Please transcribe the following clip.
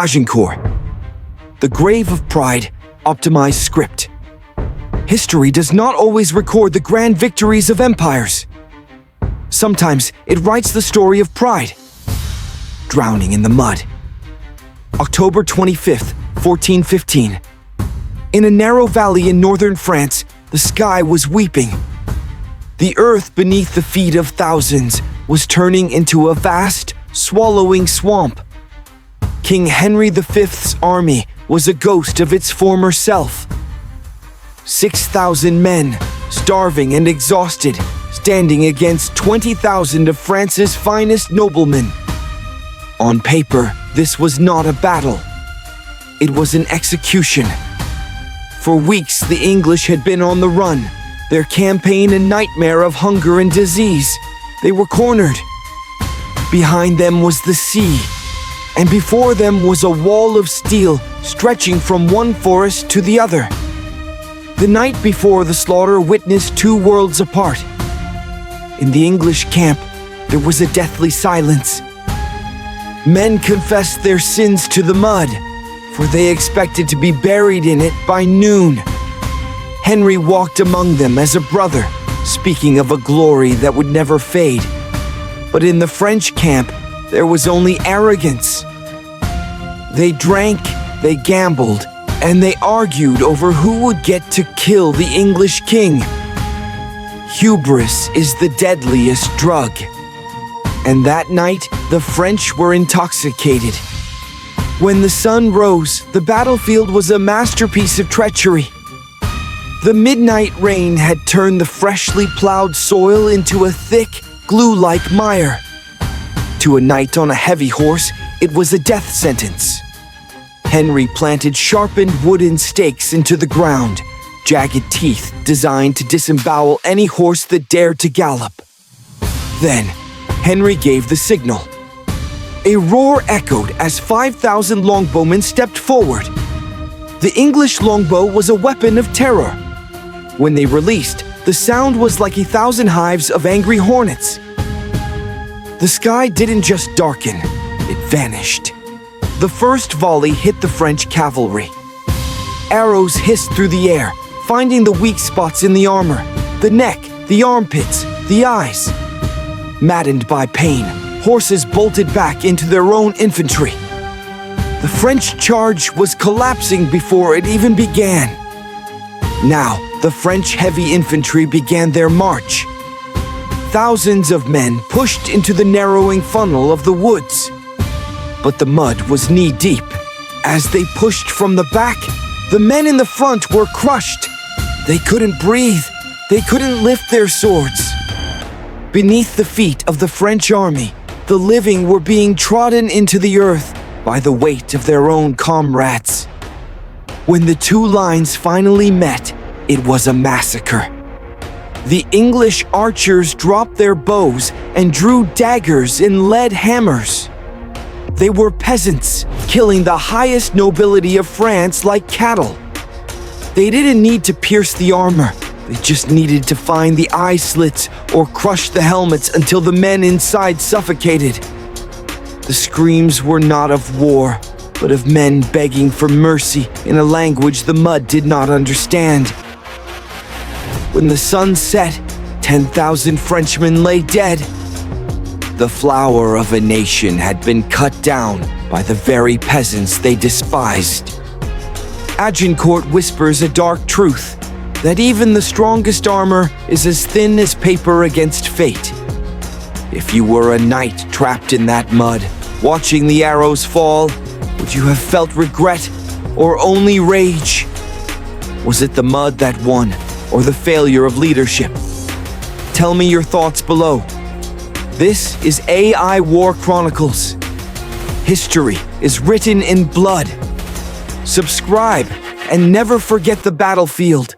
Agincourt. The Grave of Pride, optimized script. History does not always record the grand victories of empires. Sometimes it writes the story of pride, drowning in the mud. October 25th, 1415. In a narrow valley in northern France, the sky was weeping. The earth beneath the feet of thousands was turning into a vast, swallowing swamp. King Henry V's army was a ghost of its former self. 6,000 men, starving and exhausted, standing against 20,000 of France's finest noblemen. On paper, this was not a battle. It was an execution. For weeks, the English had been on the run, their campaign a nightmare of hunger and disease. They were cornered. Behind them was the sea, and before them was a wall of steel stretching from one forest to the other. The night before the slaughter witnessed two worlds apart. In the English camp, there was a deathly silence. Men confessed their sins to the mud, for they expected to be buried in it by noon. Henry walked among them as a brother, speaking of a glory that would never fade. But in the French camp, there was only arrogance. They drank, they gambled, and they argued over who would get to kill the English king. Hubris is the deadliest drug. And that night, the French were intoxicated. When the sun rose, the battlefield was a masterpiece of treachery. The midnight rain had turned the freshly plowed soil into a thick, glue-like mire. To a knight on a heavy horse, it was a death sentence. Henry planted sharpened wooden stakes into the ground, jagged teeth designed to disembowel any horse that dared to gallop. Then, Henry gave the signal. A roar echoed as 5,000 longbowmen stepped forward. The English longbow was a weapon of terror. When they released, the sound was like 1,000 hives of angry hornets. The sky didn't just darken, it vanished. The first volley hit the French cavalry. Arrows hissed through the air, finding the weak spots in the armor, the neck, the armpits, the eyes. Maddened by pain, horses bolted back into their own infantry. The French charge was collapsing before it even began. Now, the French heavy infantry began their march. Thousands of men pushed into the narrowing funnel of the woods. But the mud was knee-deep. As they pushed from the back, the men in the front were crushed. They couldn't breathe. They couldn't lift their swords. Beneath the feet of the French army, the living were being trodden into the earth by the weight of their own comrades. When the two lines finally met, it was a massacre. The English archers dropped their bows and drew daggers and lead hammers. They were peasants, killing the highest nobility of France like cattle. They didn't need to pierce the armor. They just needed to find the eye slits or crush the helmets until the men inside suffocated. The screams were not of war, but of men begging for mercy in a language the mud did not understand. When the sun set, 10,000 Frenchmen lay dead. The flower of a nation had been cut down by the very peasants they despised. Agincourt whispers a dark truth, that even the strongest armor is as thin as paper against fate. If you were a knight trapped in that mud, watching the arrows fall, would you have felt regret or only rage? Was it the mud that won, or the failure of leadership? Tell me your thoughts below. This is AI War Chronicles. History is written in blood. Subscribe and never forget the battlefield.